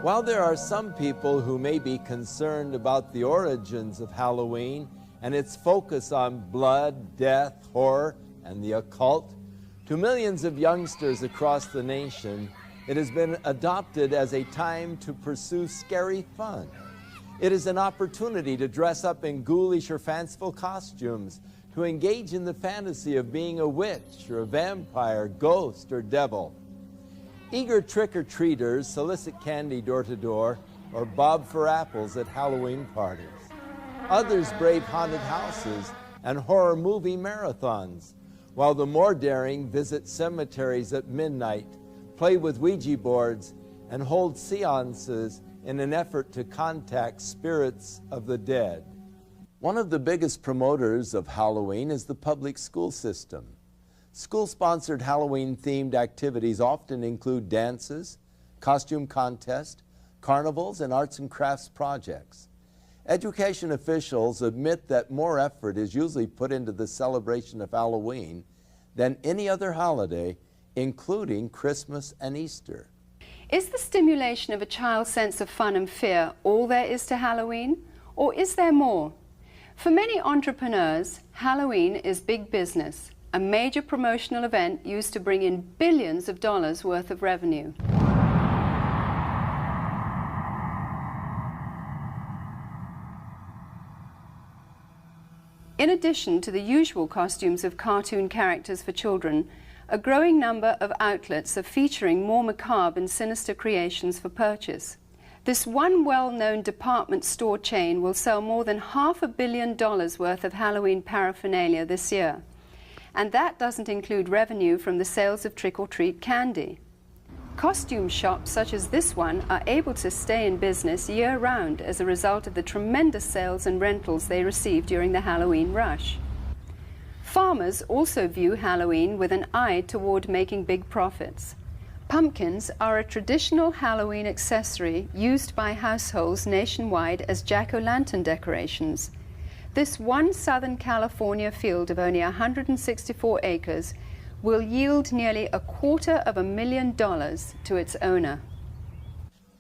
While there are some people who may be concerned about the origins of Halloween and its focus on blood, death, horror, and the occult, to millions of youngsters across the nation, it has been adopted as a time to pursue scary fun. It is an opportunity to dress up in ghoulish or fanciful costumes, to engage in the fantasy of being a witch or a vampire, ghost, or devil. Eager trick-or-treaters solicit candy door to door or bob for apples at Halloween parties. Others brave haunted houses and horror movie marathons, while the more daring visit cemeteries at midnight, play with Ouija boards, and hold seances in an effort to contact spirits of the dead. One of the biggest promoters of Halloween is the public school system. School-sponsored Halloween-themed activities often include dances, costume contests, carnivals, and arts and crafts projects. Education officials admit that more effort is usually put into the celebration of Halloween than any other holiday, including Christmas and Easter. Is the stimulation of a child's sense of fun and fear all there is to Halloween, or is there more? For many entrepreneurs, Halloween is big business, a major promotional event used to bring in billions of dollars worth of revenue. In addition to the usual costumes of cartoon characters for children, a growing number of outlets are featuring more macabre and sinister creations for purchase. This one well-known department store chain will sell more than $500 million worth of Halloween paraphernalia this year. And that doesn't include revenue from the sales of trick-or-treat candy. Costume shops such as this one are able to stay in business year-round as a result of the tremendous sales and rentals they receive during the Halloween rush. Farmers also view Halloween with an eye toward making big profits. Pumpkins are a traditional Halloween accessory used by households nationwide as jack-o'-lantern decorations. This one Southern California field of only 164 acres will yield nearly $250,000 to its owner.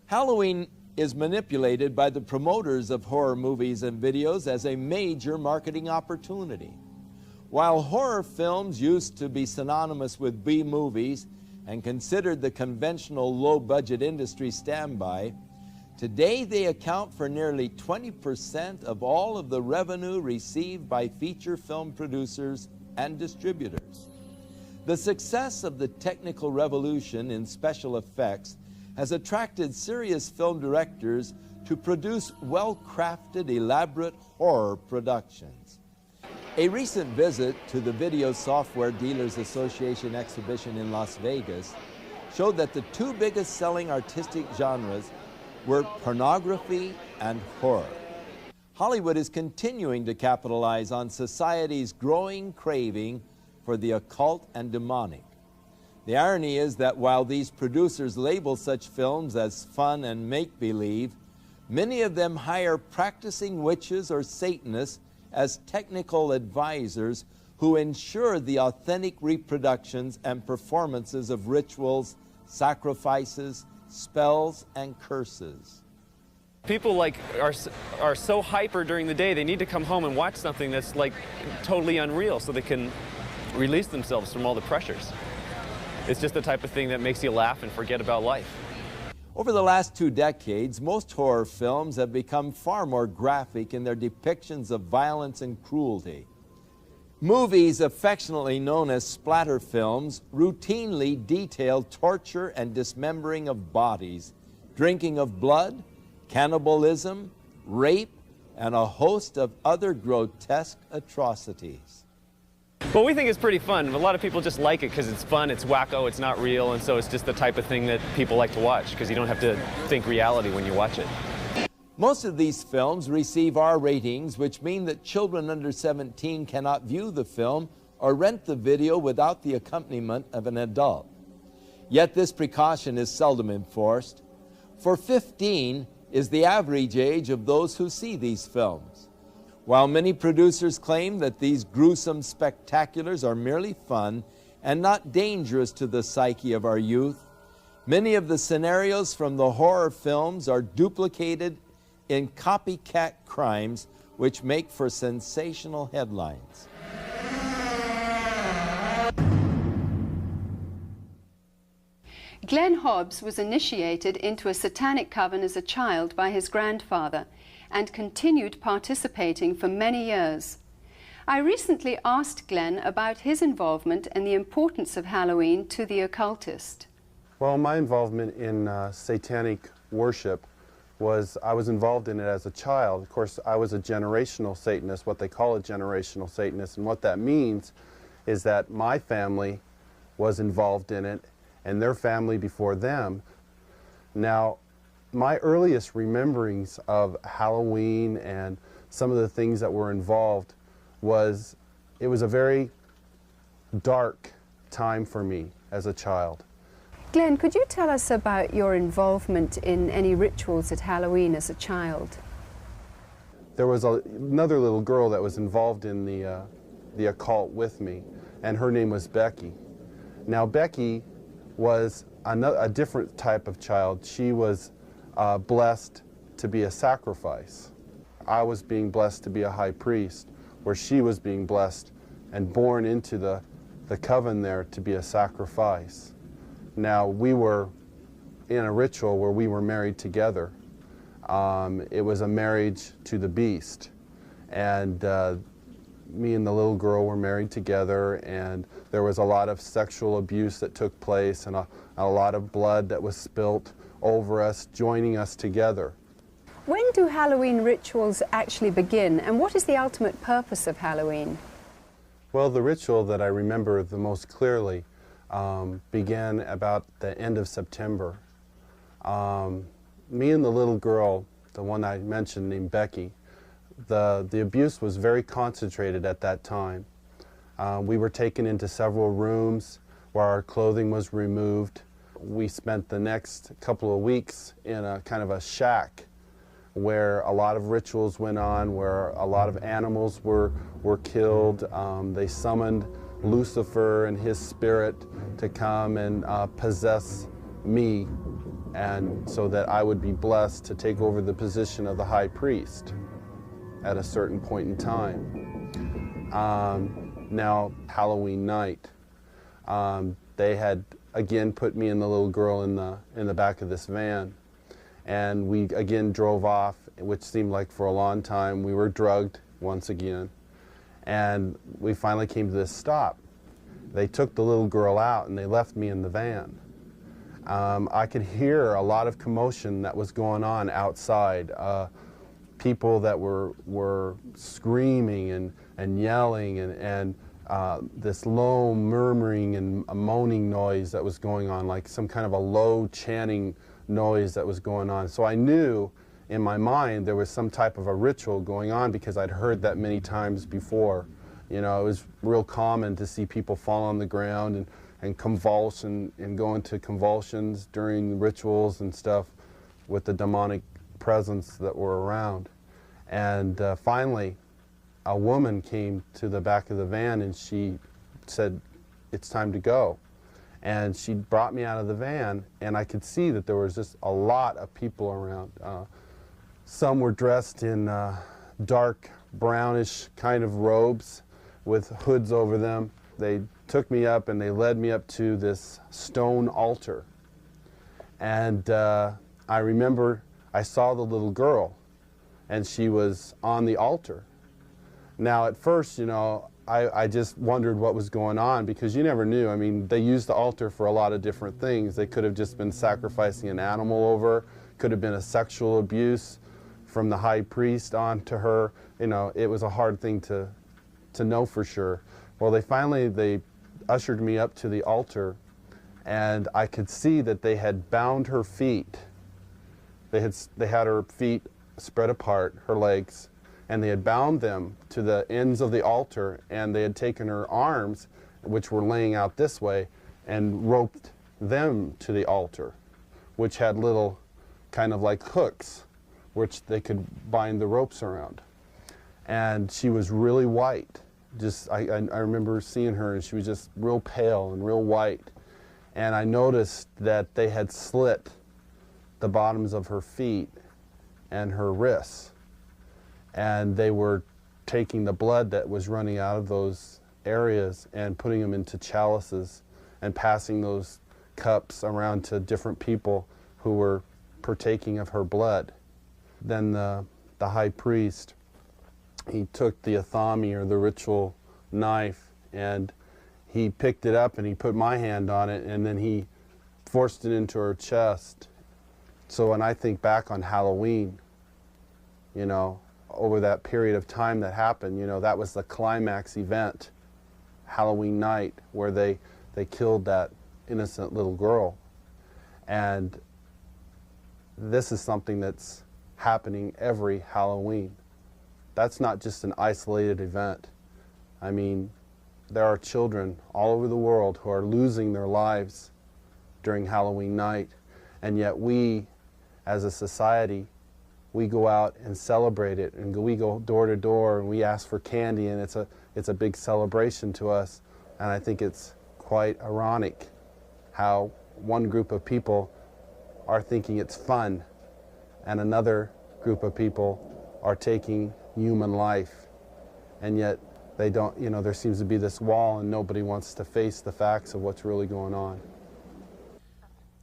Halloween is manipulated by the promoters of horror movies and videos as a major marketing opportunity. While horror films used to be synonymous with B-movies and considered the conventional low-budget industry standby, today they account for nearly 20% of all of the revenue received by feature film producers and distributors. The success of the technical revolution in special effects has attracted serious film directors to produce well-crafted, elaborate horror productions. A recent visit to the Video Software Dealers Association exhibition in Las Vegas showed that the two biggest selling artistic genres were pornography and horror. Hollywood is continuing to capitalize on society's growing craving for the occult and demonic. The irony is that while these producers label such films as fun and make-believe, many of them hire practicing witches or Satanists as technical advisors who ensure the authentic reproductions and performances of rituals, sacrifices, spells, and curses. People are so hyper during the day, they need to come home and watch something that's totally unreal so they can release themselves from all the pressures. It's just the type of thing that makes you laugh and forget about life. Over the last 2 decades, most horror films have become far more graphic in their depictions of violence and cruelty. Movies affectionately known as splatter films routinely detail torture and dismembering of bodies, drinking of blood, cannibalism, rape, and a host of other grotesque atrocities. Well, we think it's pretty fun. A lot of people just like it because it's fun, it's wacko, it's not real, and so it's just the type of thing that people like to watch because you don't have to think reality when you watch it. Most of these films receive R ratings, which mean that children under 17 cannot view the film or rent the video without the accompaniment of an adult. Yet this precaution is seldom enforced, for 15 is the average age of those who see these films. While many producers claim that these gruesome spectaculars are merely fun and not dangerous to the psyche of our youth, Many of the scenarios from the horror films are duplicated in copycat crimes, which make for sensational headlines. Glenn Hobbs was initiated into a satanic coven as a child by his grandfather and continued participating for many years. I recently asked Glenn about his involvement and the importance of Halloween to the occultist. Well, my involvement in satanic worship was, I was involved in it as a child. Of course, I was a generational Satanist, what they call a generational Satanist, and what that means is that my family was involved in it and their family before them. Now, my earliest rememberings of Halloween and some of the things that were involved was, it was a very dark time for me as a child. Glenn, could you tell us about your involvement in any rituals at Halloween as a child? There was another little girl that was involved in the occult with me, and her name was Becky. Now, Becky was a different type of child. She was blessed to be a sacrifice. I was being blessed to be a high priest, where she was being blessed and born into the coven there to be a sacrifice. Now, we were in a ritual where we were married together. It was a marriage to the beast. And me and the little girl were married together, and there was a lot of sexual abuse that took place and a lot of blood that was spilt over us, joining us together. When do Halloween rituals actually begin, and what is the ultimate purpose of Halloween? Well, the ritual that I remember the most clearly began about the end of September. Me and the little girl, the one I mentioned named Becky, the abuse was very concentrated at that time. We were taken into several rooms where our clothing was removed. We spent the next couple of weeks in a kind of a shack where a lot of rituals went on, where a lot of animals were killed. They summoned Lucifer and his spirit to come and possess me, and so that I would be blessed to take over the position of the high priest at a certain point in time. Now, Halloween night, they had again put me and the little girl in the back of this van, and we again drove off, which seemed like for a long time. We were drugged once again, and we finally came to this stop. They took the little girl out and they left me in the van. I could hear a lot of commotion that was going on outside. People that were screaming and yelling, and this low murmuring and a moaning noise that was going on, like some kind of a low chanting noise that was going on. So I knew in my mind there was some type of a ritual going on, because I'd heard that many times before. You know, it was real common to see people fall on the ground and convulse and go into convulsions during rituals and stuff with the demonic presence that were around. And finally, a woman came to the back of the van and she said, "It's time to go." And she brought me out of the van, and I could see that there was just a lot of people around. Some were dressed in dark brownish kind of robes with hoods over them. They took me up and they led me up to this stone altar. And I remember I saw the little girl, and she was on the altar. Now, at first, you know, I just wondered what was going on, because you never knew. I mean, they used the altar for a lot of different things. They could have just been sacrificing an animal over, could have been a sexual abuse from the high priest onto her. You know, it was a hard thing to know for sure. Well, they ushered me up to the altar, and I could see that they had bound her feet. They had her feet spread apart, her legs, and they had bound them to the ends of the altar, and they had taken her arms, which were laying out this way, and roped them to the altar, which had little kind of like hooks, which they could bind the ropes around. And she was really white. I remember seeing her, and she was just real pale and real white. and I noticed that they had slit the bottoms of her feet and her wrists, and they were taking the blood that was running out of those areas and putting them into chalices and passing those cups around to different people who were partaking of her blood. Then the high priest, he took the athame, or the ritual knife, and he picked it up and he put my hand on it, and then he forced it into her chest. So when I think back on Halloween, you know, over that period of time that happened, you know, that was the climax event, Halloween night, where they killed that innocent little girl. And this is something that's happening every Halloween. That's not just an isolated event. I mean, there are children all over the world who are losing their lives during Halloween night, and yet we, as a society, we go out and celebrate it, and we go door to door and we ask for candy, and it's a big celebration to us. And I think it's quite ironic how one group of people are thinking it's fun and another group of people are taking human life, and yet they don't, you know, there seems to be this wall and nobody wants to face the facts of what's really going on.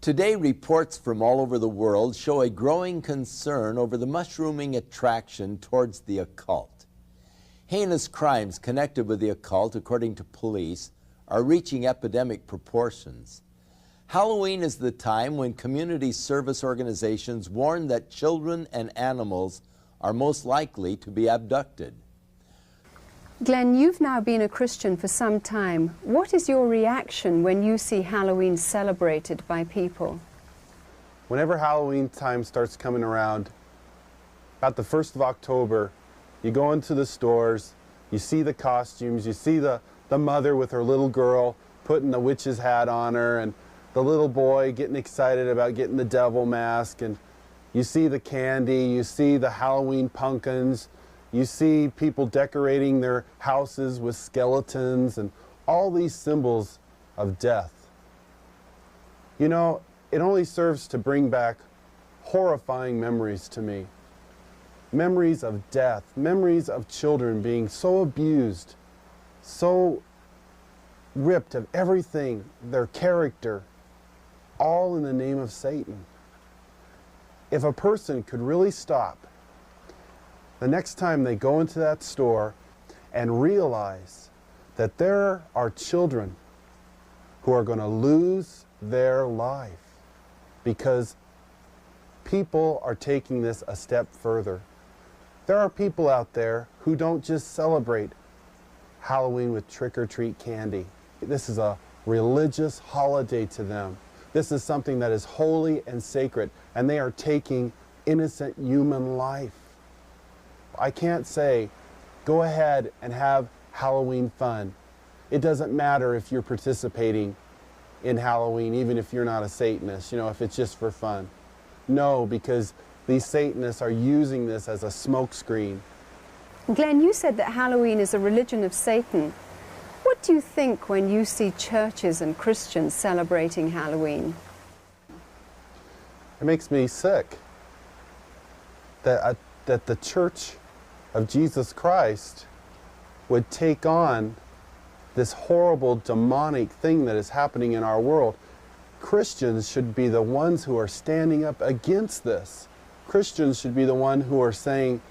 Today, reports from all over the world show a growing concern over the mushrooming attraction towards the occult. Heinous crimes connected with the occult, according to police, are reaching epidemic proportions. Halloween is the time when community service organizations warn that children and animals are most likely to be abducted. Glenn, you've now been a Christian for some time. What is your reaction when you see Halloween celebrated by people? Whenever Halloween time starts coming around, about the 1st of October, you go into the stores, you see the costumes, you see the mother with her little girl putting the witch's hat on her, and the little boy getting excited about getting the devil mask, and you see the candy, you see the Halloween pumpkins, you see people decorating their houses with skeletons and all these symbols of death. You know, it only serves to bring back horrifying memories to me. Memories of death, memories of children being so abused, so ripped of everything, their character, all in the name of Satan. If a person could really stop the next time they go into that store and realize that there are children who are going to lose their life because people are taking this a step further. There are people out there who don't just celebrate Halloween with trick-or-treat candy. This is a religious holiday to them. This is something that is holy and sacred, and they are taking innocent human life. I can't say, go ahead and have Halloween fun. It doesn't matter if you're participating in Halloween, even if you're not a Satanist, you know, if it's just for fun. No, because these Satanists are using this as a smokescreen. Glenn, you said that Halloween is a religion of Satan. What do you think when you see churches and Christians celebrating Halloween? It makes me sick that the Church of Jesus Christ would take on this horrible demonic thing that is happening in our world. Christians should be the ones who are standing up against this. Christians should be the ones who are saying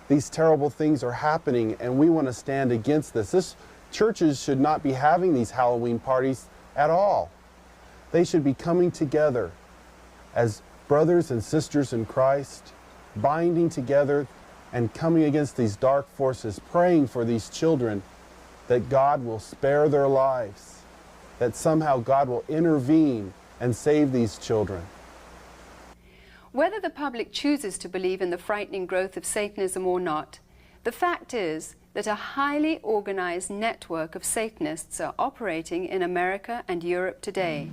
these terrible things are happening and we want to stand against this. Churches should not be having these Halloween parties at all. They should be coming together as brothers and sisters in Christ, binding together and coming against these dark forces, praying for these children that God will spare their lives, that somehow God will intervene and save these children. Whether the public chooses to believe in the frightening growth of Satanism or not, the fact is that a highly organized network of Satanists are operating in America and Europe today.